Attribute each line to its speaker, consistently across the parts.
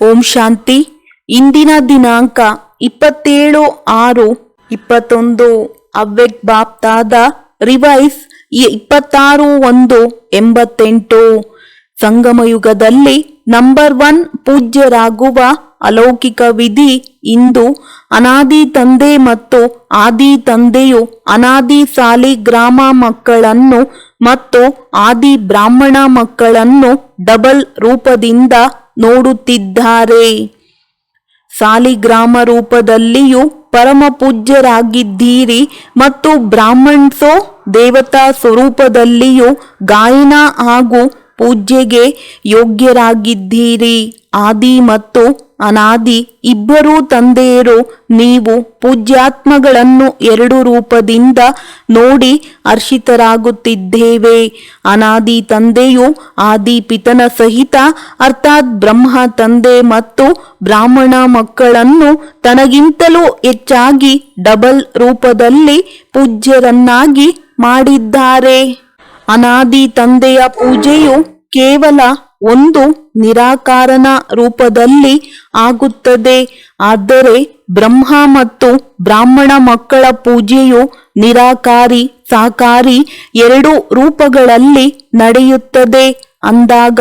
Speaker 1: ಓಂ ಶಾಂತಿ. ಇಂದಿನ ದಿನಾಂಕ 27/6/21. ಅವ್ಯಕ್ತ ಬಾಪ್ತಾದ ರಿವೈಸ್ 26/1/88. ಸಂಗಮ ಯುಗದಲ್ಲಿ ನಂಬರ್ 1 ಪೂಜ್ಯರಾಗುವ ಅಲೌಕಿಕ ವಿಧಿ ಇಂದು. ಅನಾದಿ ತಂದೆ ಮತ್ತು ಆದಿ ತಂದೆಯು ಅನಾದಿ ಸಾಲಿಗ್ರಾಮ ಮಕ್ಕಳನ್ನು ಮತ್ತು ಆದಿ ಬ್ರಾಹ್ಮಣ ಮಕ್ಕಳನ್ನು ಡಬಲ್ ರೂಪದಿಂದ ನೋಡುತ್ತಿದ್ದಾರೆ. ಸಾಲಿಗ್ರಾಮ ರೂಪದಲ್ಲಿಯೂ ಪರಮ ಪೂಜ್ಯರಾಗಿದ್ದೀರಿ ಮತ್ತು ಬ್ರಾಹ್ಮಣ್ಸೋ ದೇವತಾ ಸ್ವರೂಪದಲ್ಲಿಯೂ ಗಾಯನ ಹಾಗೂ ಪೂಜೆಗೆ ಯೋಗ್ಯರಾಗಿದ್ದೀರಿ. ಆದಿ ಮತ್ತು ಅನಾದಿ ಇಬ್ಬರೂ ತಂದೆಯರು. ನೀವು ಪೂಜ್ಯಾತ್ಮಗಳನ್ನು 2 ರೂಪದಿಂದ ನೋಡಿ ಹರ್ಷಿತರಾಗುತ್ತಿದ್ದೇವೆ. ಅನಾದಿ ತಂದೆಯು ಆದಿ ಪಿತನ ಸಹಿತ ಅರ್ಥಾತ್ ಬ್ರಹ್ಮ ತಂದೆ ಮತ್ತು ಬ್ರಾಹ್ಮಣ ಮಕ್ಕಳನ್ನು ತನಗಿಂತಲೂ ಹೆಚ್ಚಾಗಿ ಡಬಲ್ ರೂಪದಲ್ಲಿ ಪೂಜ್ಯರನ್ನಾಗಿ ಮಾಡಿದ್ದಾರೆ. ಅನಾದಿ ತಂದೆಯ ಪೂಜೆಯು ಕೇವಲ ಒಂದು ನಿರಾಕಾರನ ರೂಪದಲ್ಲಿ ಆಗುತ್ತದೆ. ಆದರೆ ಬ್ರಹ್ಮ ಮತ್ತು ಬ್ರಾಹ್ಮಣ ಮಕ್ಕಳ ಪೂಜೆಯು ನಿರಾಕಾರಿ ಸಾಕಾರಿ 2 ರೂಪಗಳಲ್ಲಿ ನಡೆಯುತ್ತದೆ. ಅಂದಾಗ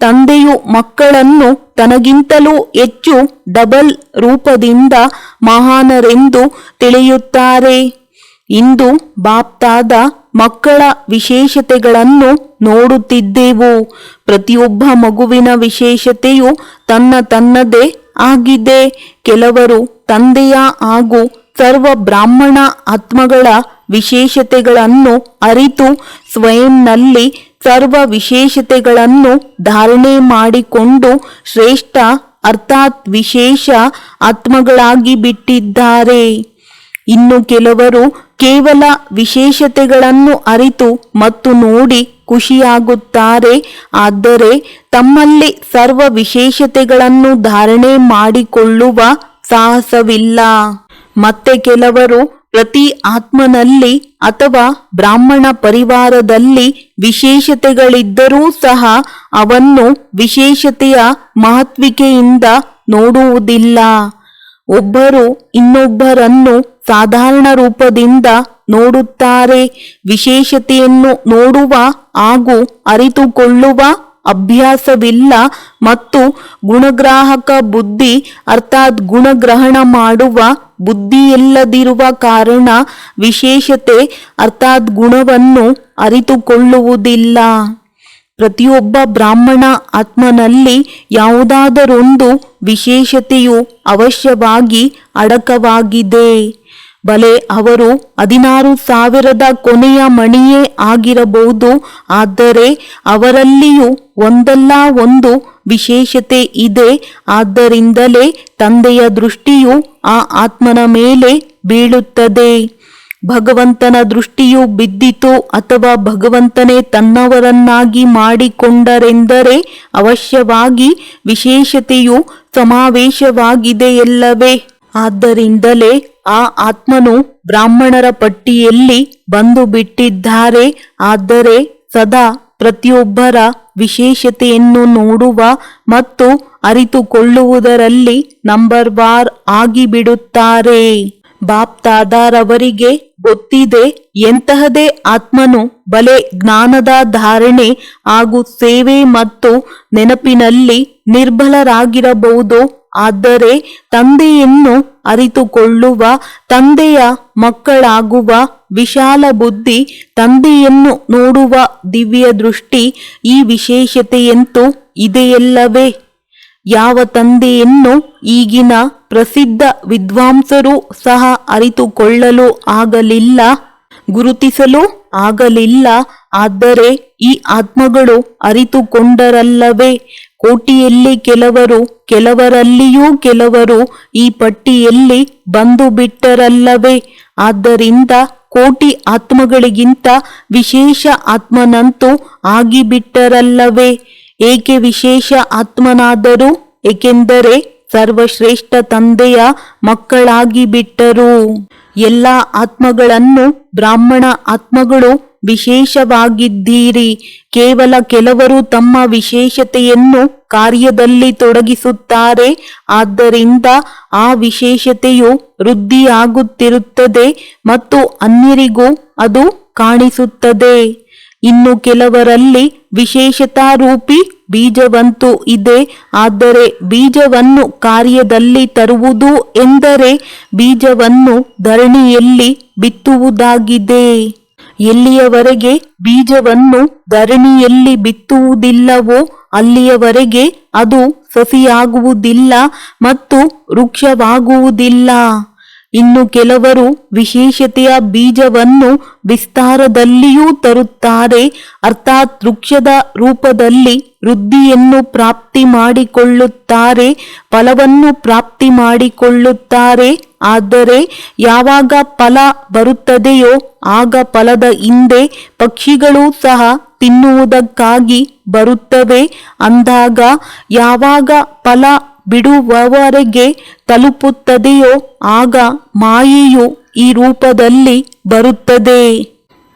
Speaker 1: ತಂದೆಯು ಮಕ್ಕಳನ್ನು ತನಗಿಂತಲೂ ಹೆಚ್ಚು ಡಬಲ್ ರೂಪದಿಂದ ಮಹಾನರೆಂದು ತಿಳಿಯುತ್ತಾರೆ. ಇಂದು ಬಾಪ್ತಾದ ಮಕ್ಕಳ ವಿಶೇಷತೆಗಳನ್ನು ನೋಡುತ್ತಿದ್ದೆವು. ಪ್ರತಿಯೊಬ್ಬ ಮಗುವಿನ ವಿಶೇಷತೆಯು ತನ್ನದೇ ಆಗಿದೆ. ಕೆಲವರು ತಂದೆಯ ಹಾಗೂ ಸರ್ವ ಬ್ರಾಹ್ಮಣ ಆತ್ಮಗಳ ವಿಶೇಷತೆಗಳನ್ನು ಅರಿತು ಸ್ವಯಂನಲ್ಲಿ ಸರ್ವ ವಿಶೇಷತೆಗಳನ್ನು ಧಾರಣೆ ಮಾಡಿಕೊಂಡು ಶ್ರೇಷ್ಠ ಅರ್ಥಾತ್ ವಿಶೇಷ ಆತ್ಮಗಳಾಗಿ ಬಿಟ್ಟಿದ್ದಾರೆ. ಇನ್ನು ಕೆಲವರು ಕೇವಲ ವಿಶೇಷತೆಗಳನ್ನು ಅರಿತು ಮತ್ತು ನೋಡಿ ಖುಷಿಯಾಗುತ್ತಾರೆ. ಆದರೆ ತಮ್ಮಲ್ಲಿ ಸರ್ವ ವಿಶೇಷತೆಗಳನ್ನು ಧಾರಣೆ ಮಾಡಿಕೊಳ್ಳುವ ಸಾಹಸವಿಲ್ಲ. ಮತ್ತೆ ಕೆಲವರು ಪ್ರತಿ ಆತ್ಮನಲ್ಲಿ ಅಥವಾ ಬ್ರಾಹ್ಮಣ ಪರಿವಾರದಲ್ಲಿ ವಿಶೇಷತೆಗಳಿದ್ದರೂ ಸಹ ಅವನ್ನು ವಿಶೇಷತೆಯ ಮಹತ್ವಿಕೆಯಿಂದ ನೋಡುವುದಿಲ್ಲ. ಒಬ್ಬರು ಇನ್ನೊಬ್ಬರನ್ನು ಸಾಧಾರಣ ರೂಪದಿಂದ ನೋಡುತ್ತಾರೆ. ವಿಶೇಷತೆಯನ್ನು ನೋಡುವ ಹಾಗೂ ಅರಿತುಕೊಳ್ಳುವ ಅಭ್ಯಾಸವಿಲ್ಲ ಮತ್ತು ಗುಣಗ್ರಾಹಕ ಬುದ್ಧಿ ಅರ್ಥಾತ್ ಗುಣಗ್ರಹಣ ಮಾಡುವ ಬುದ್ಧಿಯಿಲ್ಲದಿರುವ ಕಾರಣ ವಿಶೇಷತೆ ಅರ್ಥಾತ್ ಗುಣವನ್ನು ಅರಿತುಕೊಳ್ಳುವುದಿಲ್ಲ. ಪ್ರತಿಯೊಬ್ಬ ಬ್ರಾಹ್ಮಣ ಆತ್ಮನಲ್ಲಿ ಯಾವುದಾದರೊಂದು ವಿಶೇಷತೆಯು ಅವಶ್ಯವಾಗಿ ಅಡಕವಾಗಿದೆ. ಬಲೆ ಅವರು 16,000ದ ಕೊನೆಯ ಮಣಿಯೇ ಆಗಿರಬಹುದು. ಆದರೆ ಅವರಲ್ಲಿಯೂ ಒಂದಲ್ಲ ಒಂದು ವಿಶೇಷತೆ ಇದೆ. ಆದ್ದರಿಂದಲೇ ತಂದೆಯ ದೃಷ್ಟಿಯು ಆ ಆತ್ಮನ ಮೇಲೆ ಬೀಳುತ್ತದೆ. ಭಗವಂತನ ದೃಷ್ಟಿಯು ಬಿದ್ದಿತು ಅಥವಾ ಭಗವಂತನೇ ತನ್ನವರನ್ನಾಗಿ ಮಾಡಿಕೊಂಡರೆಂದರೆ ಅವಶ್ಯವಾಗಿ ವಿಶೇಷತೆಯು ಸಮಾವೇಶವಾಗಿದೆಯಲ್ಲವೇ? ಆದ್ದರಿಂದಲೇ ಆ ಆತ್ಮನು ಬ್ರಾಹ್ಮಣರ ಪಟ್ಟಿಯಲ್ಲಿ ಬಂದು ಬಿಟ್ಟಿದ್ದಾರೆ. ಆದರೆ ಸದಾ ಪ್ರತಿಯೊಬ್ಬರ ವಿಶೇಷತೆಯನ್ನು ನೋಡುವ ಮತ್ತು ಅರಿತುಕೊಳ್ಳುವುದರಲ್ಲಿ ನಂಬರ್ 1 ಆಗಿಬಿಡುತ್ತಾರೆ. ಬಾಪ್ತಾದರವರಿಗೆ ಗೊತ್ತಿದೆ ಎಂತಹದೇ ಆತ್ಮನು ಬಲೆ ಜ್ಞಾನದ ಧಾರಣೆ ಹಾಗೂ ಸೇವೆ ಮತ್ತು ನೆನಪಿನಲ್ಲಿ ನಿರ್ಬಲರಾಗಿರಬಹುದು. ಆದರೆ ತಂದೆಯನ್ನು ಅರಿತುಕೊಳ್ಳುವ ತಂದೆಯ ಮಕ್ಕಳಾಗುವ ವಿಶಾಲ ಬುದ್ಧಿ ತಂದೆಯನ್ನು ನೋಡುವ ದಿವ್ಯ ದೃಷ್ಟಿ ಈ ವಿಶೇಷತೆಯಂತೂ ಇದೆಯಲ್ಲವೇ? ಯಾವ ತಂದೆಯನ್ನು ಈಗಿನ ಪ್ರಸಿದ್ಧ ವಿದ್ವಾಂಸರು ಸಹ ಅರಿತುಕೊಳ್ಳಲು ಆಗಲಿಲ್ಲ, ಗುರುತಿಸಲು ಆಗಲಿಲ್ಲ. ಆದರೆ ಈ ಆತ್ಮಗಳು ಅರಿತುಕೊಂಡರಲ್ಲವೇ? ಕೋಟಿಯಲ್ಲಿ ಕೆಲವರು, ಕೆಲವರಲ್ಲಿಯೂ ಕೆಲವರು ಈ ಪಟ್ಟಿಯಲ್ಲಿ ಬಂದು ಬಿಟ್ಟರಲ್ಲವೇ? ಆದ್ದರಿಂದ ಕೋಟಿ ಆತ್ಮಗಳಿಗಿಂತ ವಿಶೇಷ ಆತ್ಮನಂತೂ ಆಗಿಬಿಟ್ಟರಲ್ಲವೇ? ಏಕೆ ವಿಶೇಷ ಆತ್ಮನಾದರು? ಏಕೆಂದರೆ ಸರ್ವಶ್ರೇಷ್ಠ ತಂದೆಯ ಮಕ್ಕಳಾಗಿ ಬಿಟ್ಟರು. ಎಲ್ಲ ಆತ್ಮಗಳನ್ನು ಬ್ರಾಹ್ಮಣ ಆತ್ಮಗಳು ವಿಶೇಷವಾಗಿದ್ದೀರಿ. ಕೇವಲ ಕೆಲವರು ತಮ್ಮ ವಿಶೇಷತೆಯನ್ನು ಕಾರ್ಯದಲ್ಲಿ ತೊಡಗಿಸುತ್ತಾರೆ. ಆದ್ದರಿಂದ ಆ ವಿಶೇಷತೆಯು ವೃದ್ಧಿಯಾಗುತ್ತಿರುತ್ತದೆ ಮತ್ತು ಅನ್ಯರಿಗೂ ಅದು ಕಾಣಿಸುತ್ತದೆ. ಇನ್ನು ಕೆಲವರಲ್ಲಿ ವಿಶೇಷತಾರೂಪಿ ಬೀಜವಂತೂ ಇದೆ. ಆದರೆ ಬೀಜವನ್ನು ಕಾರ್ಯದಲ್ಲಿ ತರುವುದು ಎಂದರೆ ಬೀಜವನ್ನು ಧರಣಿಯಲ್ಲಿ ಬಿತ್ತುವುದಾಗಿದೆ. ಎಲ್ಲಿಯವರೆಗೆ ಬೀಜವನ್ನು ಧರಣಿಯಲ್ಲಿ ಬಿತ್ತುವುದಿಲ್ಲವೋ ಅಲ್ಲಿಯವರೆಗೆ ಅದು ಸಸಿಯಾಗುವುದಿಲ್ಲ ಮತ್ತು ವೃಕ್ಷವಾಗುವುದಿಲ್ಲ. ಇನ್ನು ಕೆಲವರು ವಿಶೇಷತೆಯ ಬೀಜವನ್ನು ವಿಸ್ತಾರದಲ್ಲಿಯೂ ತರುತ್ತಾರೆ, ಅರ್ಥಾತ್ ವೃಕ್ಷದ ರೂಪದಲ್ಲಿ ವೃದ್ಧಿಯನ್ನು ಪ್ರಾಪ್ತಿ ಮಾಡಿಕೊಳ್ಳುತ್ತಾರೆ, ಫಲವನ್ನು ಪ್ರಾಪ್ತಿ ಮಾಡಿಕೊಳ್ಳುತ್ತಾರೆ. ಆದರೆ ಯಾವಾಗ ಫಲ ಬರುತ್ತದೆಯೋ ಆಗ ಫಲದ ಹಿಂದೆ ಪಕ್ಷಿಗಳು ಸಹ ತಿನ್ನುವುದಕ್ಕಾಗಿ ಬರುತ್ತವೆ. ಅಂದಾಗ ಯಾವಾಗ ಫಲ ಬಿಡುವವರೆಗೆ ತಲುಪುತ್ತದೆಯೋ ಆಗ ಮಾಯೆಯು ಈ ರೂಪದಲ್ಲಿ ಬರುತ್ತದೆ.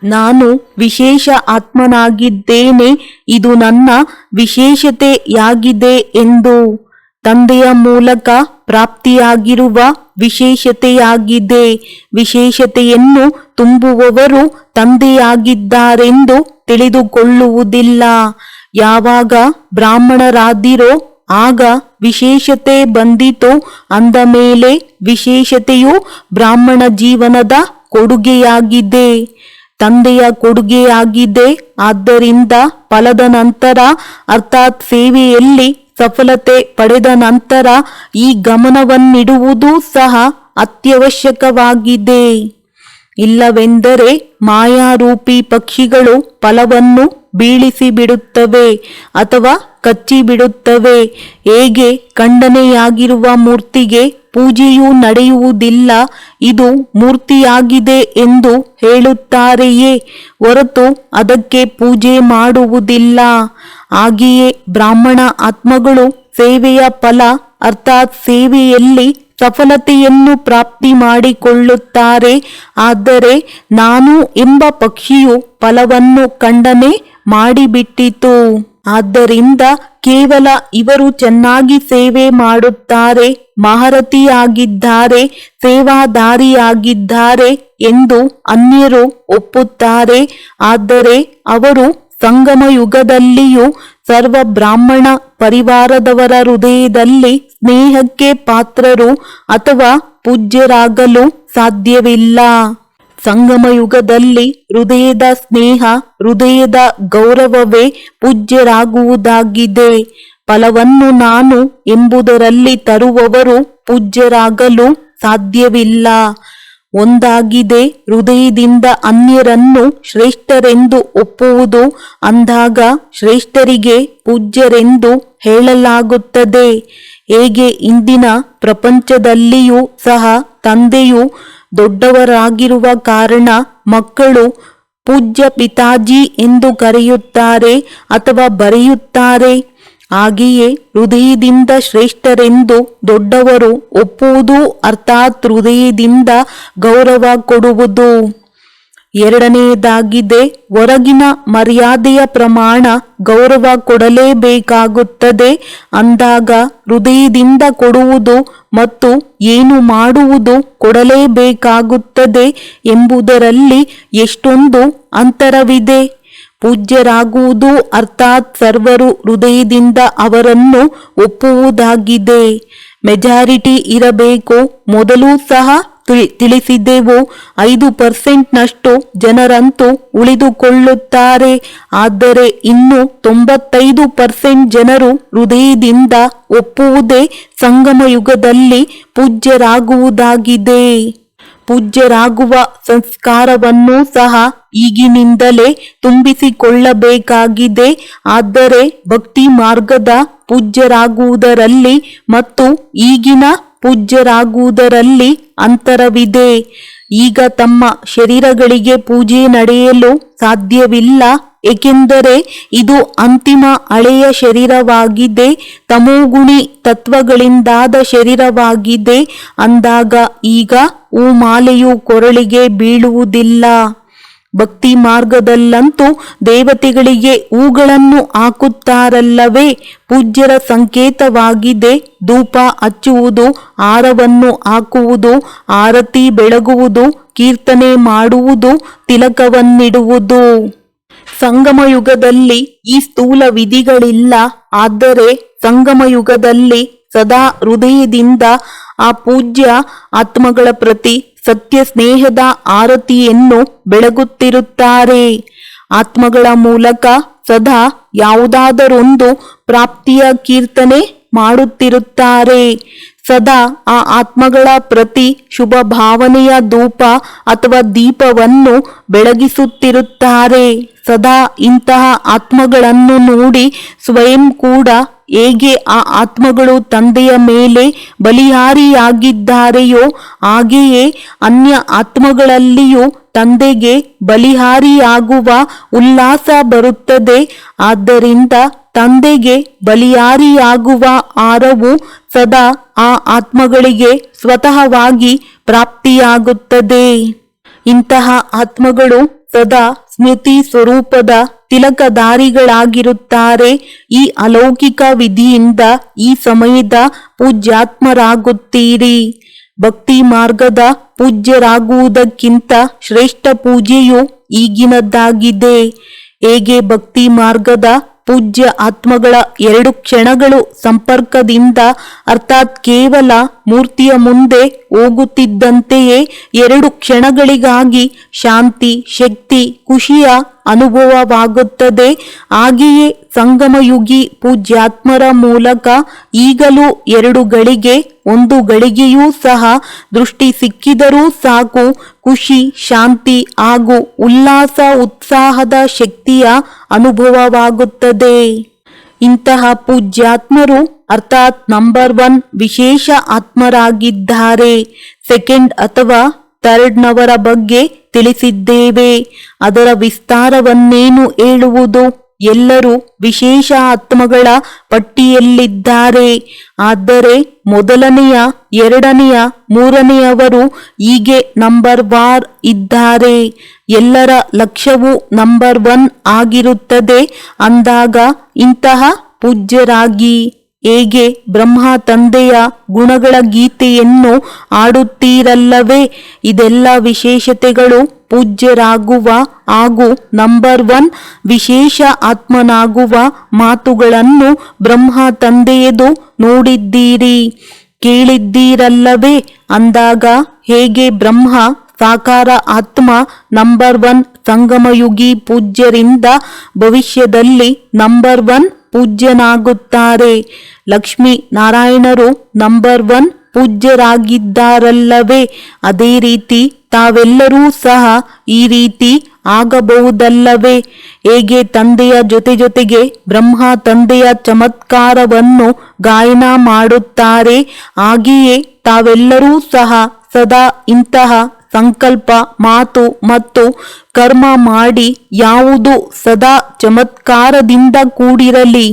Speaker 1: ನಾನು ವಿಶೇಷ ಆತ್ಮನಾಗಿದ್ದೇನೆ, ಇದು ನನ್ನ ವಿಶೇಷತೆಯಾಗಿದೆ ಎಂದು. ತಂದೆಯ ಮೂಲಕ ಪ್ರಾಪ್ತಿಯಾಗಿರುವ ವಿಶೇಷತೆಯಾಗಿದೆ. ವಿಶೇಷತೆಯನ್ನು ತುಂಬುವವರು ತಂದೆಯಾಗಿದ್ದಾರೆಂದು ತಿಳಿದುಕೊಳ್ಳುವುದಿಲ್ಲ. ಯಾವಾಗ ಬ್ರಾಹ್ಮಣರಾದಿರೋ ಆಗ ವಿಶೇಷತೆ ಬಂದಿತು. ಅಂದ ಮೇಲೆ ವಿಶೇಷತೆಯು ಬ್ರಾಹ್ಮಣ ಜೀವನದ ಕೊಡುಗೆಯಾಗಿದೆ, ತಂದೆಯ ಕೊಡುಗೆಯಾಗಿದೆ. ಆದ್ದರಿಂದ ಫಲದ ನಂತರ ಅರ್ಥಾತ್ ಸೇವೆಯಲ್ಲಿ ಸಫಲತೆ ಪಡೆದ ನಂತರ ಈ ಗಮನವನ್ನಿಡುವುದು ಸಹ ಅತ್ಯವಶ್ಯಕವಾಗಿದೆ. ಇಲ್ಲವೆಂದರೆ ಮಾಯಾರೂಪಿ ಪಕ್ಷಿಗಳು ಫಲವನ್ನು ಬೀಳಿಸಿ ಬಿಡುತ್ತವೆ ಅಥವಾ ಕಚ್ಚಿಬಿಡುತ್ತವೆ. ಹೇಗೆ ಖಂಡನೆಯಾಗಿರುವ ಮೂರ್ತಿಗೆ ಪೂಜೆಯೂ ನಡೆಯುವುದಿಲ್ಲ, ಇದು ಮೂರ್ತಿಯಾಗಿದೆ ಎಂದು ಹೇಳುತ್ತಾರೆಯೇ ಹೊರತು ಅದಕ್ಕೆ ಪೂಜೆ ಮಾಡುವುದಿಲ್ಲ. ಹಾಗೆಯೇ ಬ್ರಾಹ್ಮಣ ಆತ್ಮಗಳು ಸೇವೆಯ ಫಲ ಅರ್ಥಾತ್ ಸೇವೆಯಲ್ಲಿ ಸಫಲತೆಯನ್ನು ಪ್ರಾಪ್ತಿ ಮಾಡಿಕೊಳ್ಳುತ್ತಾರೆ. ಆದರೆ ನಾನು ಎಂಬ ಪಕ್ಷಿಯು ಫಲವನ್ನು ಖಂಡನೆ ಮಾಡಿಬಿಟ್ಟಿತು. ಆದ್ದರಿಂದ ಕೇವಲ ಇವರು ಚೆನ್ನಾಗಿ ಸೇವೆ ಮಾಡುತ್ತಾರೆ, ಮಹಾರಥಿಯಾಗಿದ್ದಾರೆ, ಸೇವಾದಾರಿಯಾಗಿದ್ದಾರೆ ಎಂದು ಅನ್ಯರು ಒಪ್ಪುತ್ತಾರೆ. ಆದರೆ ಅವರು ಸಂಗಮ ಯುಗದಲ್ಲಿಯೂ ಸರ್ವ ಬ್ರಾಹ್ಮಣ ಪರಿವಾರದವರ ಹೃದಯದಲ್ಲಿ ಸ್ನೇಹಕ್ಕೆ ಪಾತ್ರರು ಅಥವಾ ಪೂಜ್ಯರಾಗಲು ಸಾಧ್ಯವಿಲ್ಲ. ಸಂಗಮ ಯುಗದಲ್ಲಿ ಹೃದಯದ ಸ್ನೇಹ, ಹೃದಯದ ಗೌರವವೇ ಪೂಜ್ಯರಾಗುವುದಾಗಿದೆ. ಫಲವನ್ನು ನಾನು ಎಂಬುದರಲ್ಲಿ ತರುವವರು ಪೂಜ್ಯರಾಗಲು ಸಾಧ್ಯವಿಲ್ಲ. ಒಂದಾಗಿದೆ ಹೃದಯದಿಂದ ಅನ್ಯರನ್ನು ಶ್ರೇಷ್ಠರೆಂದು ಒಪ್ಪುವುದು. ಅಂದಾಗ ಶ್ರೇಷ್ಠರಿಗೆ ಪೂಜ್ಯರೆಂದು ಹೇಳಲಾಗುತ್ತದೆ. ಹೇಗೆ ಇಂದಿನ ಪ್ರಪಂಚದಲ್ಲಿಯೂ ಸಹ ತಂದೆಯು ದೊಡ್ಡವರಾಗಿರುವ ಕಾರಣ ಮಕ್ಕಳು ಪೂಜ್ಯ ಪಿತಾಜಿ ಎಂದು ಕರೆಯುತ್ತಾರೆ ಅಥವಾ ಬರೆಯುತ್ತಾರೆ. ಹಾಗೆಯೇ ಹೃದಯದಿಂದ ಶ್ರೇಷ್ಠರೆಂದು ದೊಡ್ಡವರು ಒಪ್ಪುವುದು ಅರ್ಥಾತ್ ಹೃದಯದಿಂದ ಗೌರವ ಕೊಡುವುದು. ಎರಡನೆಯದಾಗಿದೆ ಹೊರಗಿನ ಮರ್ಯಾದೆಯ ಪ್ರಮಾಣ ಗೌರವ ಕೊಡಲೇಬೇಕಾಗುತ್ತದೆ. ಅಂದಾಗ ಹೃದಯದಿಂದ ಕೊಡುವುದು ಮತ್ತು ಏನು ಮಾಡುವುದು ಕೊಡಲೇಬೇಕಾಗುತ್ತದೆ ಎಂಬುದರಲ್ಲಿ ಎಷ್ಟೊಂದು ಅಂತರವಿದೆ. ಪೂಜ್ಯರಾಗುವುದು ಅರ್ಥಾತ್ ಸರ್ವರು ಹೃದಯದಿಂದ ಅವರನ್ನು ಒಪ್ಪುವುದಾಗಿದೆ. ಮೆಜಾರಿಟಿ ಇರಬೇಕು. ಮೊದಲು ಸಹ ತಿಳಿಸಿದೆವು, 5% ಜನರಂತೂ ಉಳಿದುಕೊಳ್ಳುತ್ತಾರೆ. ಆದರೆ ಇನ್ನು 95% ಜನರು ಹೃದಯದಿಂದ ಒಪ್ಪುವುದೇ ಸಂಗಮ ಯುಗದಲ್ಲಿ ಪೂಜ್ಯರಾಗುವುದಾಗಿದೆ. ಪೂಜ್ಯರಾಗುವ ಸಂಸ್ಕಾರವನ್ನು ಸಹ ಈಗಿನಿಂದಲೇ ತುಂಬಿಸಿಕೊಳ್ಳಬೇಕಾಗಿದೆ. ಆದರೆ ಭಕ್ತಿ ಮಾರ್ಗದ ಪೂಜ್ಯರಾಗುವುದರಲ್ಲಿ ಮತ್ತು ಈಗಿನ ಪೂಜ್ಯರಾಗುವುದರಲ್ಲಿ ಅಂತರವಿದೆ. ಈಗ ತಮ್ಮ ಶರೀರಗಳಿಗೆ ಪೂಜೆ ನಡೆಯಲು ಸಾಧ್ಯವಿಲ್ಲ, ಏಕೆಂದರೆ ಇದು ಅಂತಿಮ ಹಳೆಯ ಶರೀರವಾಗಿದೆ, ತಮೋಗುಣಿ ತತ್ವಗಳಿಂದಾದ ಶರೀರವಾಗಿದೆ. ಅಂದಾಗ ಈಗ ಹೂಮಾಲೆಯು ಕೊರಳಿಗೆ ಬೀಳುವುದಿಲ್ಲ. ಭಕ್ತಿ ಮಾರ್ಗದಲ್ಲಂತೂ ದೇವತೆಗಳಿಗೆ ಹೂಗಳನ್ನು ಹಾಕುತ್ತಾರಲ್ಲವೇ, ಪೂಜ್ಯರ ಸಂಕೇತವಾಗಿದೆ. ಧೂಪ ಹಚ್ಚುವುದು, ಹಾರವನ್ನು ಹಾಕುವುದು, ಆರತಿ ಬೆಳಗುವುದು, ಕೀರ್ತನೆ ಮಾಡುವುದು, ತಿಲಕವನ್ನಿಡುವುದು. ಸಂಗಮ ಯುಗದಲ್ಲಿ ಈ ಸ್ಥೂಲ ವಿಧಿಗಳಿಲ್ಲ. ಆದರೆ ಸಂಗಮ ಯುಗದಲ್ಲಿ ಸದಾ ಹೃದಯದಿಂದ ಆ ಪೂಜ್ಯ ಆತ್ಮಗಳ ಪ್ರತಿ ಸತ್ಯ ಸ್ನೇಹದ ಆರತಿಯನ್ನು ಬೆಳಗುತ್ತಿರುತ್ತಾರೆ. ಆತ್ಮಗಳ ಮೂಲಕ ಸದಾ ಯಾವುದಾದರೊಂದು ಪ್ರಾಪ್ತಿಯ ಕೀರ್ತನೆ ಮಾಡುತ್ತಿರುತ್ತಾರೆ. ಸದಾ ಆ ಆತ್ಮಗಳ ಪ್ರತಿ ಶುಭ ಭಾವನೆಯ ಧೂಪ ಅಥವಾ ದೀಪವನ್ನು ಬೆಳಗಿಸುತ್ತಿರುತ್ತಾರೆ. ಸದಾ ಇಂತಹ ಆತ್ಮಗಳನ್ನು ನೋಡಿ ಸ್ವಯಂ ಕೂಡ ಹೇಗೆ ಆ ಆತ್ಮಗಳು ತಂದೆಯ ಮೇಲೆ ಬಲಿಹಾರಿಯಾಗಿದ್ದಾರೆಯೋ ಹಾಗೆಯೇ ಅನ್ಯ ಆತ್ಮಗಳಲ್ಲಿಯೂ ತಂದೆಗೆ ಬಲಿಹಾರಿಯಾಗುವ ಉಲ್ಲಾಸ ಬರುತ್ತದೆ. ಆದ್ದರಿಂದ ತಂದೆಗೆ ಬಲಿಹಾರಿಯಾಗುವ ಹಾರವು ಸದಾ ಆ ಆತ್ಮಗಳಿಗೆ ಸ್ವತಃವಾಗಿ ಪ್ರಾಪ್ತಿಯಾಗುತ್ತದೆ. ಇಂತಹ ಆತ್ಮಗಳು ಸದಾ ಸ್ಮೃತಿ ಸ್ವರೂಪದ ತಿಲಕಧಾರಿಗಳಾಗಿರುತ್ತಾರೆ. ಈ ಅಲೌಕಿಕ ವಿಧಿಯಿಂದ ಈ ಸಮಯದ ಪೂಜ್ಯಾತ್ಮರಾಗುತ್ತೀರಿ. ಭಕ್ತಿ ಮಾರ್ಗದ ಪೂಜ್ಯರಾಗುವುದಕ್ಕಿಂತ ಶ್ರೇಷ್ಠ ಪೂಜೆಯು ಈಗಿನದ್ದಾಗಿದೆ. ಹೇಗೆ ಭಕ್ತಿ ಮಾರ್ಗದ ಪೂಜ್ಯ ಆತ್ಮಗಳ 2 ಕ್ಷಣಗಳು ಸಂಪರ್ಕದಿಂದ ಅರ್ಥಾತ್ ಕೇವಲ ಮೂರ್ತಿಯ ಮುಂದೆ ಹೋಗುತ್ತಿದ್ದಂತೆಯೇ 2 ಕ್ಷಣಗಳಿಗಾಗಿ ಶಾಂತಿ, ಶಕ್ತಿ, ಖುಷಿಯ ಅನುಭವವಾಗುತ್ತದೆ. ಹಾಗೆಯೇ ಸಂಗಮಯುಗಿ ಪೂಜ್ಯಾತ್ಮರ ಮೂಲಕ ಈಗಲೂ 2 ಗಳಿಗೆ 1 ಗಳಿಗೆಯೂ ಸಹ ದೃಷ್ಟಿ ಸಿಕ್ಕಿದರೂ ಸಾಕು, ಖುಷಿ, ಶಾಂತಿ ಹಾಗೂ ಉಲ್ಲಾಸ, ಉತ್ಸಾಹದ ಶಕ್ತಿಯ ಅನುಭವವಾಗುತ್ತದೆ. ಇಂತಹ ಪೂಜ್ಯಾತ್ಮರು ಅರ್ಥಾತ್ ನಂಬರ್ 1 ವಿಶೇಷ ಆತ್ಮರಾಗಿದ್ದಾರೆ. ಸೆಕೆಂಡ್ ಅಥವಾ ಥರ್ಡ್ನವರ ಬಗ್ಗೆ ತಿಳಿಸಿದ್ದೇವೆ. ಅದರ ವಿಸ್ತಾರವನ್ನೇನು ಹೇಳುವುದು? ಎಲ್ಲರೂ ವಿಶೇಷ ಆತ್ಮಗಳ ಪಟ್ಟಿಯಲ್ಲಿದ್ದಾರೆ. ಆದರೆ ಮೊದಲನೆಯ, 2ನೆಯ, 3ನೆಯವರು ಹೀಗೆ ನಂಬರ್ ವಾರ್ ಇದ್ದಾರೆ. ಎಲ್ಲರ ಲಕ್ಷ್ಯವು ನಂಬರ್ 1 ಆಗಿರುತ್ತದೆ. ಅಂದಾಗ ಇಂತಹ ಪೂಜ್ಯರಾಗಿ ಹೇಗೆ ಬ್ರಹ್ಮ ತಂದೆಯ ಗುಣಗಳ ಗೀತೆಯನ್ನು ಆಡುತ್ತೀರಲ್ಲವೇ, ಇದೆಲ್ಲ ವಿಶೇಷತೆಗಳು ಪೂಜ್ಯರಾಗುವ ಹಾಗೂ ನಂಬರ್ 1 ವಿಶೇಷ ಆತ್ಮನಾಗುವ ಮಾತುಗಳನ್ನು ಬ್ರಹ್ಮ ತಂದೆಯದು ನೋಡಿದ್ದೀರಿ, ಕೇಳಿದ್ದೀರಲ್ಲವೇ. ಅಂದಾಗ ಹೇಗೆ ಬ್ರಹ್ಮ ಸಾಕಾರ ಆತ್ಮ ನಂಬರ್ 1 ಸಂಗಮಯುಗಿ ಪೂಜ್ಯರಿಂದ ಭವಿಷ್ಯದಲ್ಲಿ ನಂಬರ್ 1 ಪೂಜ್ಯನಾಗುತ್ತಾರೆ. ಲಕ್ಷ್ಮೀ ನಾರಾಯಣರು ನಂಬರ್ 1 ಪೂಜ್ಯರಾಗಿದ್ದಾರಲ್ಲವೇ. ಅದೇ ರೀತಿ ತಾವೆಲ್ಲರೂ ಸಹ ಈ ರೀತಿ ಆಗಬಹುದಲ್ಲವೇ. ಹೇಗೆ ತಂದೆಯ ಜೊತೆಗೆ ಬ್ರಹ್ಮ ತಂದೆಯ ಚಮತ್ಕಾರವನ್ನು ಗಾಯನ ಮಾಡುತ್ತಾರೆ, ಹಾಗೆಯೇ ತಾವೆಲ್ಲರೂ ಸಹ ಸದಾ ಇಂತಹ ಸಂಕಲ್ಪ, ಮಾತು ಮತ್ತು ಕರ್ಮ ಮಾಡಿ ಯಾವುದು ಸದಾ ಚಮತ್ಕಾರದಿಂದ ಕೂಡಿರಲಿ.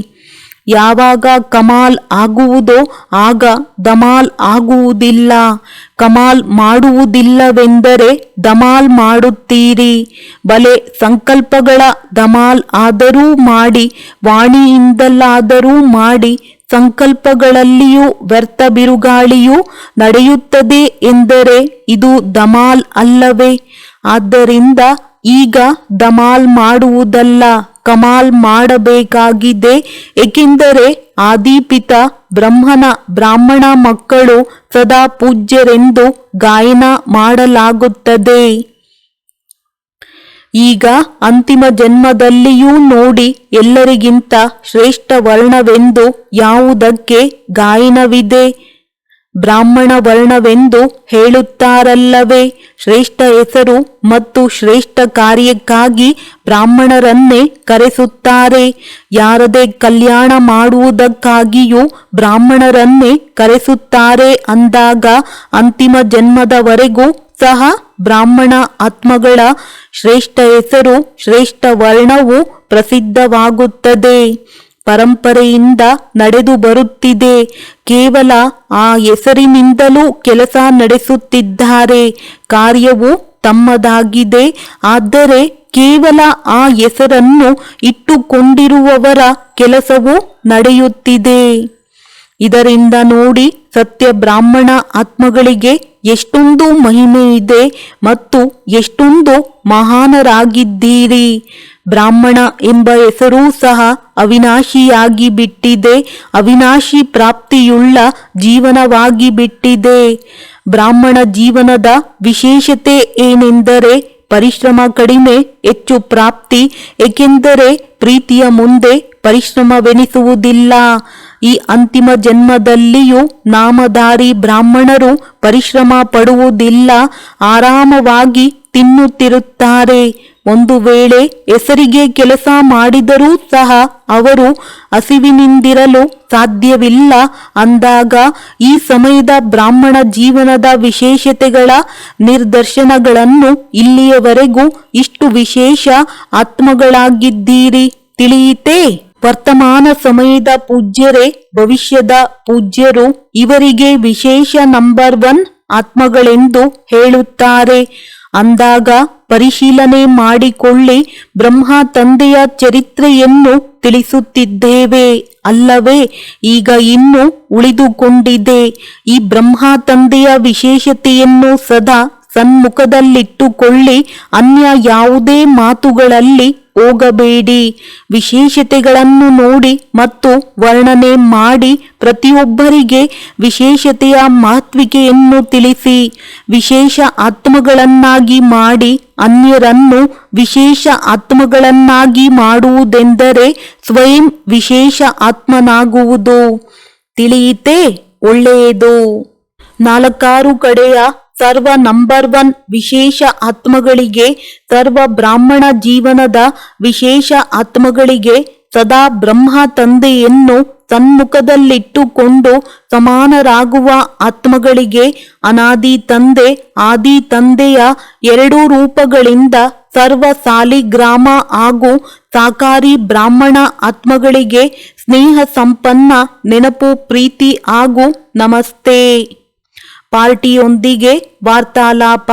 Speaker 1: ಯಾವಾಗ ಕಮಾಲ್ ಆಗುವುದೋ ಆಗ ಧಮಾಲ್ ಆಗುವುದಿಲ್ಲ. ಕಮಾಲ್ ಮಾಡುವುದಿಲ್ಲವೆಂದರೆ ಧಮಾಲ್ ಮಾಡುತ್ತೀರಿ. ಬಲೆ ಸಂಕಲ್ಪಗಳ ಧಮಾಲ್ ಆದರೂ ಮಾಡಿ, ವಾಣಿಯಿಂದಲಾದರೂ ಮಾಡಿ, ಸಂಕಲ್ಪಗಳಲ್ಲಿಯೂ ವ್ಯರ್ಥ ಬಿರುಗಾಳಿಯೂ ನಡೆಯುತ್ತದೆ ಎಂದರೆ ಇದು ಧಮಾಲ್ ಅಲ್ಲವೇ? ಆದ್ದರಿಂದ ಈಗ ಧಮಾಲ್ ಮಾಡುವುದಲ್ಲ, ಕಮಾಲ್ ಮಾಡಬೇಕಾಗಿದೆ. ಏಕೆಂದರೆ ಆದಿಪಿತ ಬ್ರಹ್ಮನ ಬ್ರಾಹ್ಮಣ ಮಕ್ಕಳು ಸದಾ ಪೂಜ್ಯರೆಂದು ಗಾಯನ ಮಾಡಲಾಗುತ್ತದೆ. ಈಗ ಅಂತಿಮ ಜನ್ಮದಲ್ಲಿಯೂ ನೋಡಿ, ಎಲ್ಲರಿಗಿಂತ ಶ್ರೇಷ್ಠ ವರ್ಣವೆಂದು ಯಾವುದಕ್ಕೆ ಗಾಯನವಿದೆ? ಬ್ರಾಹ್ಮಣ ವರ್ಣವೆಂದು ಹೇಳುತ್ತಾರಲ್ಲವೇ. ಶ್ರೇಷ್ಠ ಹೆಸರು ಮತ್ತು ಶ್ರೇಷ್ಠ ಕಾರ್ಯಕ್ಕಾಗಿ ಬ್ರಾಹ್ಮಣರನ್ನೇ ಕರೆಸುತ್ತಾರೆ. ಯಾರದೇ ಕಲ್ಯಾಣ ಮಾಡುವುದಕ್ಕಾಗಿಯೂ ಬ್ರಾಹ್ಮಣರನ್ನೇ ಕರೆಸುತ್ತಾರೆ. ಅಂದಾಗ ಅಂತಿಮ ಜನ್ಮದವರೆಗೂ ಸಹ ಬ್ರಾಹ್ಮಣ ಆತ್ಮಗಳ ಶ್ರೇಷ್ಠ ಹೆಸರು, ಶ್ರೇಷ್ಠ ವರ್ಣವು ಪ್ರಸಿದ್ಧವಾಗುತ್ತದೆ. ಪರಂಪರೆಯಿಂದ ನಡೆದು ಬರುತ್ತಿದೆ. ಕೇವಲ ಆ ಹೆಸರಿನಿಂದಲೂ ಕೆಲಸ ನಡೆಸುತ್ತಿದ್ದಾರೆ. ಕಾರ್ಯವು ತಮ್ಮದಾಗಿದೆ. ಆದರೆ ಕೇವಲ ಆ ಹೆಸರನ್ನು ಇಟ್ಟುಕೊಂಡಿರುವವರ ಕೆಲಸವು ನಡೆಯುತ್ತಿದೆ. ಇದರಿಂದ ನೋಡಿ ಸತ್ಯ ಬ್ರಾಹ್ಮಣ ಆತ್ಮಗಳಿಗೆ ಎಷ್ಟೊಂದು ಮಹಿಮೆ ಇದೆ ಮತ್ತು ಎಷ್ಟೊಂದು ಮಹಾನರಾಗಿದ್ದೀರಿ. ಬ್ರಾಹ್ಮಣ ಎಂಬ ಹೆಸರೂ ಸಹ ಅವಿನಾಶಿಯಾಗಿ ಬಿಟ್ಟಿದೆ, ಅವಿನಾಶಿ ಪ್ರಾಪ್ತಿಯುಳ್ಳ ಜೀವನವಾಗಿ ಬಿಟ್ಟಿದೆ. ಬ್ರಾಹ್ಮಣ ಜೀವನದ ವಿಶೇಷತೆ ಏನೆಂದರೆ ಪರಿಶ್ರಮ ಕಡಿಮೆ, ಹೆಚ್ಚು ಪ್ರಾಪ್ತಿ. ಏಕೆಂದರೆ ಪ್ರೀತಿಯ ಮುಂದೆ ಪರಿಶ್ರಮವೆನಿಸುವುದಿಲ್ಲ. ಈ ಅಂತಿಮ ಜನ್ಮದಲ್ಲಿಯೂ ನಾಮಧಾರಿ ಬ್ರಾಹ್ಮಣರು ಪರಿಶ್ರಮ ಪಡುವುದಿಲ್ಲ, ಆರಾಮವಾಗಿ ತಿನ್ನುತ್ತಿರುತ್ತಾರೆ. ಒಂದು ವೇಳೆ ಹೆಸರಿಗೆ ಕೆಲಸ ಮಾಡಿದರೂ ಸಹ ಅವರು ಹಸಿವಿನಿಂದಿರಲು ಸಾಧ್ಯವಿಲ್ಲ. ಅಂದಾಗ ಈ ಸಮಯದ ಬ್ರಾಹ್ಮಣ ಜೀವನದ ವಿಶೇಷತೆಗಳ ನಿದರ್ಶನಗಳನ್ನು ಇಲ್ಲಿಯವರೆಗೂ ಇಷ್ಟು ವಿಶೇಷ ಆತ್ಮಗಳಾಗಿದ್ದೀರಿ ತಿಳಿಯಿತೇ? ವರ್ತಮಾನ ಸಮಯದ ಪೂಜ್ಯರೇ ಭವಿಷ್ಯದ ಪೂಜ್ಯರು ಇವರಿಗೆ ವಿಶೇಷ ನಂಬರ್ 1 ಆತ್ಮಗಳೆಂದು ಹೇಳುತ್ತಾರೆ. ಅಂದಾಗ ಪರಿಶೀಲನೆ ಮಾಡಿಕೊಳ್ಳಿ. ಬ್ರಹ್ಮ ತಂದೆಯ ಚರಿತ್ರೆಯನ್ನು ತಿಳಿಸುತ್ತಿದ್ದೇವೆ ಅಲ್ಲವೇ? ಈಗ ಇನ್ನು ಉಳಿದುಕೊಂಡಿದೆ. ಈ ಬ್ರಹ್ಮ ತಂದೆಯ ವಿಶೇಷತೆಯನ್ನು ಸದಾ ಸನ್ಮುಖದಲ್ಲಿಟ್ಟುಕೊಳ್ಳಿ. ಅನ್ಯ ಯಾವುದೇ ಮಾತುಗಳಲ್ಲಿ ಹೋಗಬೇಡಿ. ವಿಶೇಷತೆಗಳನ್ನು ನೋಡಿ ಮತ್ತು ವರ್ಣನೆ ಮಾಡಿ ಪ್ರತಿಯೊಬ್ಬರಿಗೆ ವಿಶೇಷತೆಯ ಮಹತ್ವಿಕೆಯನ್ನು ತಿಳಿಸಿ. ವಿಶೇಷ ಆತ್ಮಗಳನ್ನಾಗಿ ಮಾಡಿ ಅನ್ಯರನ್ನು ವಿಶೇಷ ಆತ್ಮಗಳನ್ನಾಗಿ ಮಾಡುವುದೆಂದರೆ ಸ್ವಯಂ ವಿಶೇಷ ಆತ್ಮನಾಗುವುದು. ತಿಳಿಯಿತೇ? ಒಳ್ಳೆಯದು. 4 ಕಡೆಯ ಸರ್ವ ನಂಬರ್ 1 ವಿಶೇಷ ಆತ್ಮಗಳಿಗೆ, ಸರ್ವ ಬ್ರಾಹ್ಮಣ ಜೀವನದ ವಿಶೇಷ ಆತ್ಮಗಳಿಗೆ ಸದಾ ಬ್ರಹ್ಮ ತಂದೆಯನ್ನು ಸನ್ಮುಖದಲ್ಲಿಟ್ಟುಕೊಂಡು ಸಮಾನರಾಗುವ ಆತ್ಮಗಳಿಗೆ ಅನಾದಿ ತಂದೆ ಆದಿ ತಂದೆಯ 2 ರೂಪಗಳಿಂದ ಸರ್ವ ಸಾಲಿಗ್ರಾಮ ಹಾಗೂ ಸಾಕಾರಿ ಬ್ರಾಹ್ಮಣ ಆತ್ಮಗಳಿಗೆ ಸ್ನೇಹ ಸಂಪನ್ನ ನೆನಪು, ಪ್ರೀತಿ ಹಾಗೂ ನಮಸ್ತೆ. ಪಾರ್ಟಿಯೊಂದಿಗೆ ವಾರ್ತಾಲಾಪ.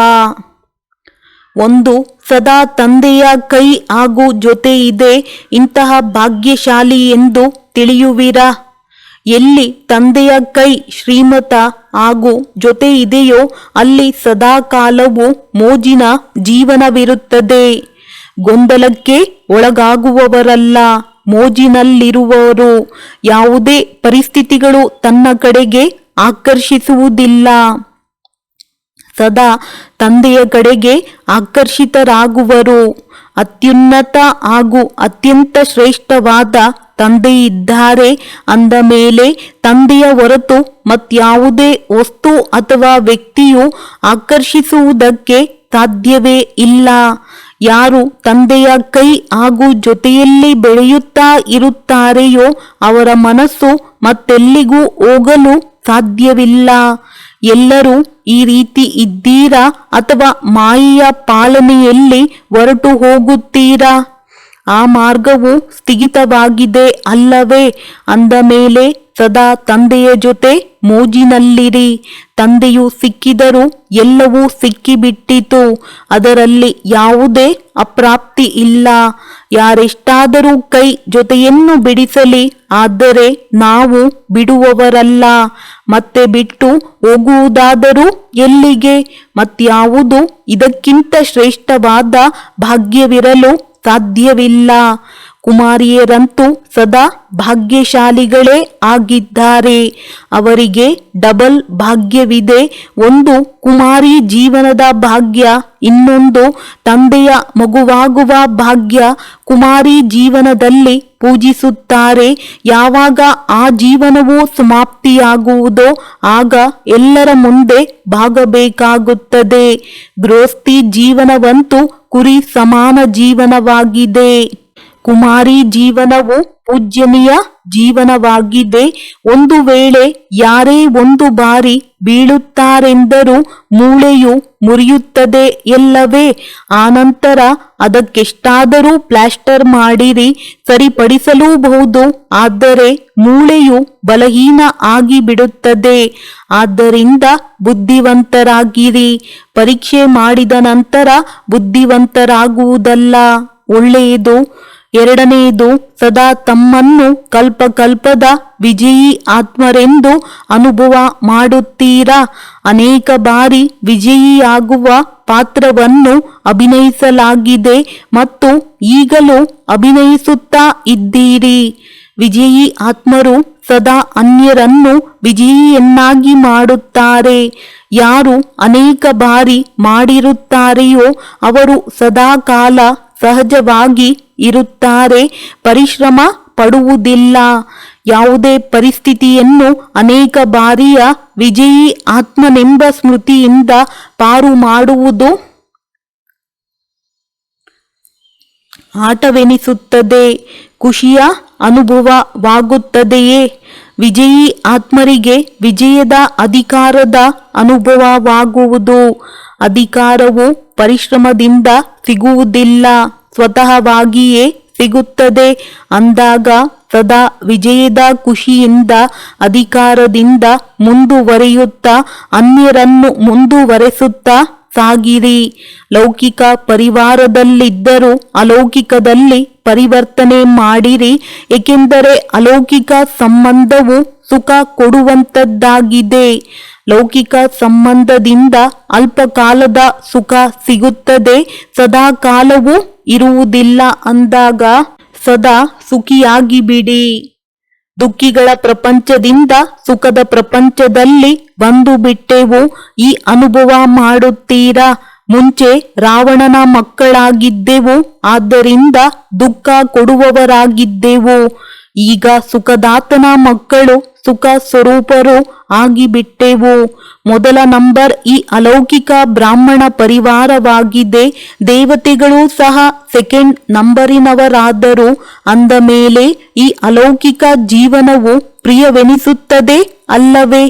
Speaker 1: 1. ಸದಾ ತಂದೆಯ ಕೈ ಹಾಗೂ ಜೊತೆ ಇದೆ. ಇಂತಹ ಭಾಗ್ಯಶಾಲಿ ಎಂದು ತಿಳಿಯುವಿರಾ? ಎಲ್ಲಿ ತಂದೆಯ ಕೈ ಶ್ರೀಮತ ಹಾಗೂ ಜೊತೆ ಇದೆಯೋ ಅಲ್ಲಿ ಸದಾ ಕಾಲವೂ ಮೋಜಿನ ಜೀವನವಿರುತ್ತದೆ. ಗೊಂದಲಕ್ಕೆ ಒಳಗಾಗುವವರಲ್ಲ, ಮೋಜಿನಲ್ಲಿರುವವರು. ಯಾವುದೇ ಪರಿಸ್ಥಿತಿಗಳು ತನ್ನ ಕಡೆಗೆ ಆಕರ್ಷಿಸುವುದಿಲ್ಲ. ಸದಾ ತಂದೆಯ ಕಡೆಗೆ ಆಕರ್ಷಿತರಾಗುವರು. ಅತ್ಯುನ್ನತ ಹಾಗೂ ಅತ್ಯಂತ ಶ್ರೇಷ್ಠವಾದ ತಂದೆಯಿದ್ದಾರೆ ಅಂದ ಮೇಲೆ ತಂದೆಯ ಹೊರತು ಮತ್ಯಾವುದೇ ವಸ್ತು ಅಥವಾ ವ್ಯಕ್ತಿಯು ಆಕರ್ಷಿಸುವುದಕ್ಕೆ ಸಾಧ್ಯವೇ ಇಲ್ಲ. ಯಾರು ತಂದೆಯ ಕೈ ಹಾಗೂ ಜೊತೆಯಲ್ಲಿ ಬೆಳೆಯುತ್ತಾ ಇರುತ್ತಾರೆಯೋ ಅವರ ಮನಸ್ಸು ಮತ್ತೆಲ್ಲಿಗೂ ಹೋಗಲು ಸಾಧ್ಯವಿಲ್ಲ. ಎಲ್ಲರೂ ಈ ರೀತಿ ಇದ್ದೀರಾ ಅಥವಾ ಮಾಯೆಯ ಪಾಲನೆಯಲ್ಲಿ ಹೊರಟು ಹೋಗುತ್ತೀರಾ? ಆ ಮಾರ್ಗವು ಸ್ಥಗಿತವಾಗಿದೆ ಅಲ್ಲವೇ? ಅಂದ ಮೇಲೆ ಸದಾ ತಂದೆಯ ಜೊತೆ ಮೋಜಿನಲ್ಲಿರಿ. ತಂದೆಯು ಸಿಕ್ಕಿದರೂ ಎಲ್ಲವೂ ಸಿಕ್ಕಿಬಿಟ್ಟಿತು. ಅದರಲ್ಲಿ ಯಾವುದೇ ಅಪ್ರಾಪ್ತಿ ಇಲ್ಲ. ಯಾರೆಷ್ಟಾದರೂ ಕೈ ಜೊತೆಯನ್ನು ಬಿಡಿಸಲಿ, ಆದರೆ ನಾವು ಬಿಡುವವರಲ್ಲ. ಮತ್ತೆ ಬಿಟ್ಟು ಹೋಗುವುದಾದರೂ ಎಲ್ಲಿಗೆ? ಮತ್ಯಾವುದು ಇದಕ್ಕಿಂತ ಶ್ರೇಷ್ಠವಾದ ಭಾಗ್ಯವಿರಲು ಸಾಧ್ಯವಿಲ್ಲ. ಕುಮಾರಿಯರಂತೂ ಸದಾ ಭಾಗ್ಯಶಾಲಿಗಳೇ ಆಗಿದ್ದಾರೆ. ಅವರಿಗೆ ಡಬಲ್ ಭಾಗ್ಯವಿದೆ. ಒಂದು ಕುಮಾರಿ ಜೀವನದ ಭಾಗ್ಯ, ಇನ್ನೊಂದು ತಂದೆಯ ಮಗುವಾಗುವ ಭಾಗ್ಯ. ಕುಮಾರಿ ಜೀವನದಲ್ಲಿ ಪೂಜಿಸುತ್ತಾರೆ. ಯಾವಾಗ ಆ ಜೀವನವು ಸಮಾಪ್ತಿಯಾಗುವುದೋ ಆಗ ಎಲ್ಲರ ಮುಂದೆ ಭಾಗಬೇಕಾಗುತ್ತದೆ. ಗೃಹಸ್ಥಿ ಜೀವನವಂತೂ ಕುರಿ ಸಮಾನ ಜೀವನವಾಗಿದೆ. ಕುಮಾರಿ ಜೀವನವು ಪೂಜ್ಯನೀಯ ಜೀವನವಾಗಿದೆ. ಒಂದು ವೇಳೆ ಯಾರೇ ಒಂದು ಬಾರಿ ಬೀಳುತ್ತಾರೆಂದರೂ ಮೂಳೆಯು ಮುರಿಯುತ್ತದೆ ಎಲ್ಲವೇ. ಆನಂತರ ಅದಕ್ಕೆಷ್ಟಾದರೂ ಪ್ಲಾಸ್ಟರ್ ಮಾಡಿರಿ, ಸರಿಪಡಿಸಲೂಬಹುದು. ಆದರೆ ಮೂಳೆಯು ಬಲಹೀನ ಆಗಿಬಿಡುತ್ತದೆ. ಆದ್ದರಿಂದ ಬುದ್ಧಿವಂತರಾಗಿರಿ. ಪರೀಕ್ಷೆ ಮಾಡಿದ ನಂತರ ಬುದ್ಧಿವಂತರಾಗುವುದಲ್ಲ ಒಳ್ಳೆಯದು. ಎರಡನೆಯದು, ಸದಾ ತಮ್ಮನ್ನು ಕಲ್ಪಕಲ್ಪದ ವಿಜಯೀ ಆತ್ಮರೆಂದು ಅನುಭವ ಮಾಡುತ್ತೀರಾ. ಅನೇಕ ಬಾರಿ ವಿಜಯಿಯಾಗುವ ಪಾತ್ರವನ್ನು ಅಭಿನಯಿಸಲಾಗಿದೆ ಮತ್ತು ಈಗಲೂ ಅಭಿನಯಿಸುತ್ತಾ ಇದ್ದೀರಿ. ವಿಜಯೀ ಆತ್ಮರು ಸದಾ ಅನ್ಯರನ್ನು ವಿಜಯಿಯನ್ನಾಗಿ ಮಾಡುತ್ತಾರೆ. ಯಾರು ಅನೇಕ ಬಾರಿ ಮಾಡಿರುತ್ತಾರೆಯೋ ಅವರು ಸದಾಕಾಲ ಸಹಜವಾಗಿ ಇರುತ್ತಾರೆ, ಪರಿಶ್ರಮ ಪಡುವುದಿಲ್ಲ. ಯಾವುದೇ ಪರಿಸ್ಥಿತಿಯನ್ನು ಅನೇಕ ಬಾರಿಯ ವಿಜಯೀ ಆತ್ಮನೆಂಬ ಸ್ಮೃತಿಯಿಂದ ಪಾರು ಮಾಡುವುದು ಆಟವೆನಿಸುತ್ತದೆ. ಖುಷಿಯ ಅನುಭವವಾಗುತ್ತದೆಯೇ? ವಿಜಯೀ ಆತ್ಮರಿಗೆ ವಿಜಯದ ಅಧಿಕಾರದ ಅನುಭವವಾಗುವುದು. ಅಧಿಕಾರವು ಪರಿಶ್ರಮದಿಂದ ಸಿಗುವುದಿಲ್ಲ, ಸ್ವತಃವಾಗಿಯೇ ಸಿಗುತ್ತದೆ. ಅಂದಾಗ ಸದಾ ವಿಜಯದ ಖುಷಿಯಿಂದ ಅಧಿಕಾರದಿಂದ ಮುಂದುವರಿಯುತ್ತಾ ಅನ್ಯರನ್ನು ಮುಂದುವರೆಸುತ್ತಾ ಸಾಗಿರಿ. ಲೌಕಿಕ ಪರಿವಾರದಲ್ಲಿದ್ದರೂ ಅಲೌಕಿಕದಲ್ಲಿ ಪರಿವರ್ತನೆ ಮಾಡಿರಿ. ಏಕೆಂದರೆ ಅಲೌಕಿಕ ಸಂಬಂಧವು ಸುಖ ಕೊಡುವಂಥದ್ದಾಗಿದೆ. ಲೌಕಿಕ ಸಂಬಂಧದಿಂದ ಅಲ್ಪಕಾಲದ ಸುಖ ಸಿಗುತ್ತದೆ, ಸದಾಕಾಲವೂ ಇರುವುದಿಲ್ಲ. ಅಂದಾಗ ಸದಾ ಸುಖಿಯಾಗಿಬಿಡಿ. ದುಃಖಿಗಳ ಪ್ರಪಂಚದಿಂದ ಸುಖದ ಪ್ರಪಂಚದಲ್ಲಿ ಬಂದು ಬಿಟ್ಟೆವು. ಈ ಅನುಭವ ಮಾಡುತ್ತೀರಾ? ಮುಂಚೆ ರಾವಣನ ಮಕ್ಕಳಾಗಿದ್ದೆವು, ಆದ್ದರಿಂದ ದುಃಖ ಕೊಡುವವರಾಗಿದ್ದೆವು. ಈಗ ಸುಖದಾತನ ಮಕ್ಕಳು, ಸುಖ ಸ್ವರೂಪರು ಆಗಿಬಿಟ್ಟೆವು. ಮೊದಲ ನಂಬರ್ ಈ ಅಲೌಕಿಕ ಬ್ರಾಹ್ಮಣ ಪರಿವಾರವಾಗಿದೆ. ದೇವತೆಗಳೂ ಸಹ ಸೆಕೆಂಡ್ ನಂಬರಿನವರಾದರು. ಅಂದ ಮೇಲೆ ಈ ಅಲೌಕಿಕ ಜೀವನವು ಪ್ರಿಯವೆನಿಸುತ್ತದೆ ಅಲ್ಲವೇ?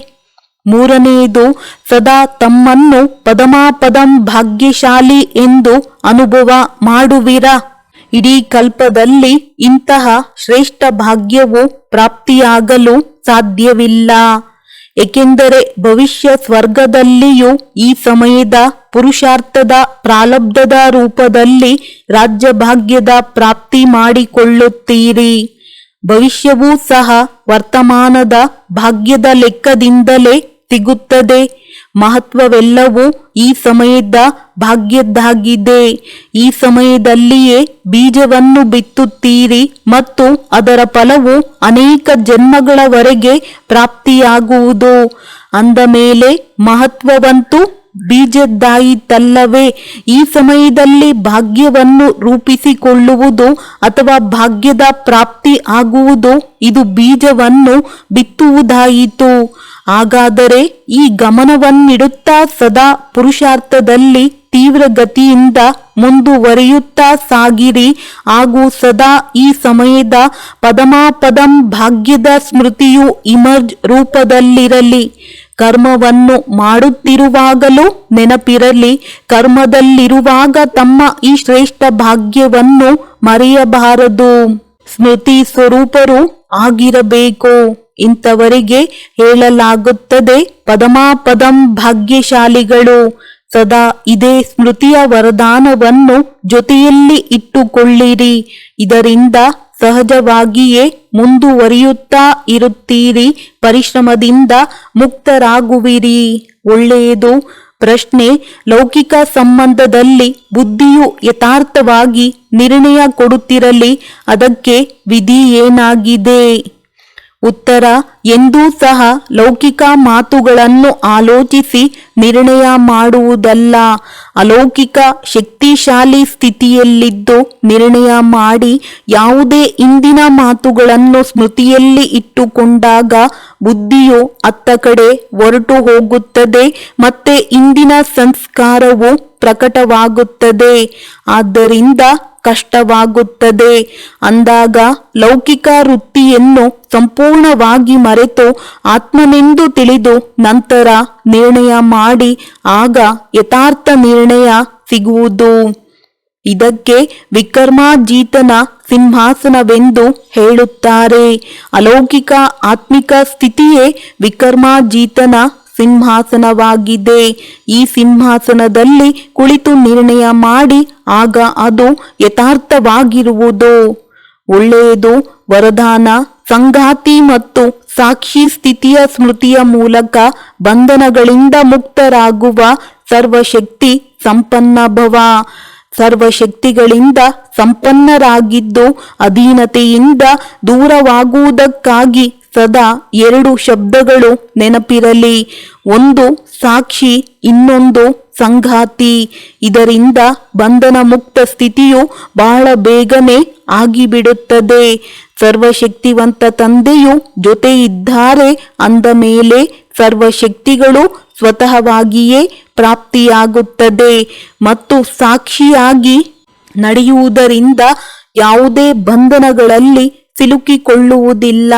Speaker 1: ಮೂರನೆಯದು, ಸದಾ ತಮ್ಮನ್ನು ಪದಮಾಪದಂ ಭಾಗ್ಯಶಾಲಿ ಎಂದು ಅನುಭವ ಮಾಡುವಿರಾ. ಇಡೀ ಕಲ್ಪದಲ್ಲಿ ಇಂತಹ ಶ್ರೇಷ್ಠ ಭಾಗ್ಯವು ಪ್ರಾಪ್ತಿಯಾಗಲು ಸಾಧ್ಯವಿಲ್ಲ. ಏಕೆಂದರೆ ಭವಿಷ್ಯ ಸ್ವರ್ಗದಲ್ಲಿಯೂ ಈ ಸಮಯದ ಪುರುಷಾರ್ಥದ ಪ್ರಾರಬ್ಧದ ರೂಪದಲ್ಲಿ ರಾಜ್ಯಭಾಗ್ಯದ ಪ್ರಾಪ್ತಿ ಮಾಡಿಕೊಳ್ಳುತ್ತೀರಿ. ಭವಿಷ್ಯವೂ ಸಹ ವರ್ತಮಾನದ ಭಾಗ್ಯದ ಲೆಕ್ಕದಿಂದಲೇ ಸಿಗುತ್ತದೆ. ಮಹತ್ವವೆಲ್ಲವೂ ಈ ಸಮಯದ ಭಾಗ್ಯದ್ದಾಗಿದೆ. ಈ ಸಮಯದಲ್ಲಿಯೇ ಬೀಜವನ್ನು ಬಿತ್ತುತ್ತೀರಿ ಮತ್ತು ಅದರ ಫಲವು ಅನೇಕ ಜನ್ಮಗಳವರೆಗೆ ಪ್ರಾಪ್ತಿಯಾಗುವುದು. ಅಂದ ಮೇಲೆ ಮಹತ್ವವಂತೂ ಬೀಜದ್ದಾಯಿತಲ್ಲವೇ? ಈ ಸಮಯದಲ್ಲಿ ಭಾಗ್ಯವನ್ನು ರೂಪಿಸಿಕೊಳ್ಳುವುದು ಅಥವಾ ಭಾಗ್ಯದ ಪ್ರಾಪ್ತಿ ಆಗುವುದು, ಇದು ಬೀಜವನ್ನು ಬಿತ್ತುವುದಾಯಿತು. ಹಾಗಾದರೆ ಈ ಗಮನವನ್ನಿಡುತ್ತಾ ಸದಾ ಪುರುಷಾರ್ಥದಲ್ಲಿ ತೀವ್ರಗತಿಯಿಂದ ಮುಂದುವರಿಯುತ್ತಾ ಸಾಗಿರಿ. ಹಾಗೂ ಸದಾ ಈ ಸಮಯದ ಪದಮಾಪದಂ ಭಾಗ್ಯದ ಸ್ಮೃತಿಯು ಇಮರ್ಜ್ ರೂಪದಲ್ಲಿರಲಿ. ಕರ್ಮವನ್ನು ಮಾಡುತ್ತಿರುವಾಗಲೂ ನೆನಪಿರಲಿ. ಕರ್ಮದಲ್ಲಿರುವಾಗ ತಮ್ಮ ಈ ಶ್ರೇಷ್ಠ ಭಾಗ್ಯವನ್ನು ಮರೆಯಬಾರದು. ಸ್ಮೃತಿ ಸ್ವರೂಪರು ಆಗಿರಬೇಕು. ಇಂಥವರಿಗೆ ಹೇಳಲಾಗುತ್ತದೆ ಪದಮಾಪದಂ ಭಾಗ್ಯಶಾಲಿಗಳು. ಸದಾ ಇದೇ ಸ್ಮೃತಿಯ ವರದಾನವನ್ನು ಜೊತೆಯಲ್ಲಿ ಇಟ್ಟುಕೊಳ್ಳಿರಿ. ಇದರಿಂದ ಸಹಜವಾಗಿಯೇ ಮುಂದುವರಿಯುತ್ತಾ ಇರುತ್ತೀರಿ. ಪರಿಶ್ರಮದಿಂದ ಮುಕ್ತರಾಗುವಿರಿ. ಒಳ್ಳೆಯದು. ಪ್ರಶ್ನೆ: ಲೌಕಿಕ ಸಂಬಂಧದಲ್ಲಿ ಬುದ್ಧಿಯು ಯಥಾರ್ಥವಾಗಿ ನಿರ್ಣಯ ಕೊಡುತ್ತಿರಲಿ, ಅದಕ್ಕೆ ವಿಧಿ ಏನಾಗಿದೆ? ಉತ್ತರ: ಎಂದೂ ಸಹ ಲೌಕಿಕ ಮಾತುಗಳನ್ನು ಆಲೋಚಿಸಿ ನಿರ್ಣಯ ಮಾಡುವುದಲ್ಲ. ಅಲೌಕಿಕ ಶಕ್ತಿಶಾಲಿ ಸ್ಥಿತಿಯಲ್ಲಿದ್ದು ನಿರ್ಣಯ ಮಾಡಿ. ಯಾವುದೇ ಇಂದಿನ ಮಾತುಗಳನ್ನು ಸ್ಮೃತಿಯಲ್ಲಿ ಇಟ್ಟುಕೊಂಡಾಗ ಬುದ್ಧಿಯು ಅತ್ತ ಕಡೆ ಹೊರಟು ಹೋಗುತ್ತದೆ, ಮತ್ತೆ ಇಂದಿನ ಸಂಸ್ಕಾರವು ಪ್ರಕಟವಾಗುತ್ತದೆ. ಆದ್ದರಿಂದ ಕಷ್ಟವಾಗುತ್ತದೆ. ಅಂದಾಗ ಲೌಕಿಕ ವೃತ್ತಿಯನ್ನು ಸಂಪೂರ್ಣವಾಗಿ ಮರೆತು ಆತ್ಮನೆಂದು ತಿಳಿದು ನಂತರ ನಿರ್ಣಯ ಮಾಡಿ ಆಗ ಯಥಾರ್ಥ ನಿರ್ಣಯ ಸಿಗುವುದು. ಇದಕ್ಕೆ ವಿಕರ್ಮಾಜೀತನ ಸಿಂಹಾಸನವೆಂದು ಹೇಳುತ್ತಾರೆ. ಅಲೌಕಿಕ ಆತ್ಮಿಕ ಸ್ಥಿತಿಯೇ ವಿಕರ್ಮಾಜೀತನ ಸಿಂಹಾಸನವಾಗಿದೆ. ಈ ಸಿಂಹಾಸನದಲ್ಲಿ ಕುಳಿತು ನಿರ್ಣಯ ಮಾಡಿ ಆಗ ಅದು ಯಥಾರ್ಥವಾಗಿರುವುದು. ಒಳ್ಳೆಯದು. ವರದಾನ: ಸಂಗಾತಿ ಮತ್ತು ಸಾಕ್ಷಿ ಸ್ಥಿತಿಯ ಸ್ಮೃತಿಯ ಮೂಲಕ ಬಂಧನಗಳಿಂದ ಮುಕ್ತರಾಗುವ ಸರ್ವಶಕ್ತಿ ಸಂಪನ್ನ ಭವ. ಸರ್ವಶಕ್ತಿಗಳಿಂದ ಸಂಪನ್ನರಾಗಿದ್ದು ಅಧೀನತೆಯಿಂದ ದೂರವಾಗುವುದಕ್ಕಾಗಿ ಸದಾ 2 ಶಬ್ದಗಳು ನೆನಪಿರಲಿ. ಒಂದು ಸಾಕ್ಷಿ, ಇನ್ನೊಂದು ಸಂಗಾತಿ. ಇದರಿಂದ ಬಂಧನ ಮುಕ್ತ ಸ್ಥಿತಿಯು ಬಹಳ ಬೇಗನೆ ಆಗಿಬಿಡುತ್ತದೆ. ಸರ್ವಶಕ್ತಿವಂತ ತಂದೆಯು ಜೊತೆ ಇದ್ದಾರೆ ಅಂದ ಮೇಲೆ ಸರ್ವಶಕ್ತಿಗಳು ಸ್ವತಃವಾಗಿಯೇ ಪ್ರಾಪ್ತಿಯಾಗುತ್ತದೆ ಮತ್ತು ಸಾಕ್ಷಿಯಾಗಿ ನಡೆಯುವುದರಿಂದ ಯಾವುದೇ ಬಂಧನಗಳಲ್ಲಿ ಸಿಲುಕಿಕೊಳ್ಳುವುದಿಲ್ಲ.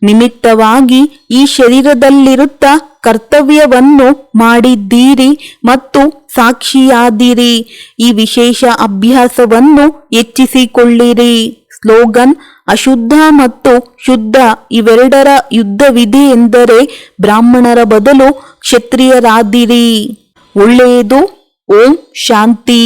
Speaker 1: ನಿಮಿತ್ತವಾಗಿ ಈ ಶರೀರದಲ್ಲಿರುತ್ತಾ ಕರ್ತವ್ಯವನ್ನು ಮಾಡಿದ್ದೀರಿ ಮತ್ತು ಸಾಕ್ಷಿಯಾದಿರಿ. ಈ ವಿಶೇಷ ಅಭ್ಯಾಸವನ್ನು ಹೆಚ್ಚಿಸಿಕೊಳ್ಳಿರಿ. ಸ್ಲೋಗನ್: ಅಶುದ್ಧ ಮತ್ತು ಶುದ್ಧ ಇವೆರಡರ ಯುದ್ಧವಿದೆ ಎಂದರೆ ಬ್ರಾಹ್ಮಣರ ಬದಲು ಕ್ಷತ್ರಿಯರಾದಿರಿ. ಒಳ್ಳೆಯದು. ಓಂ ಶಾಂತಿ.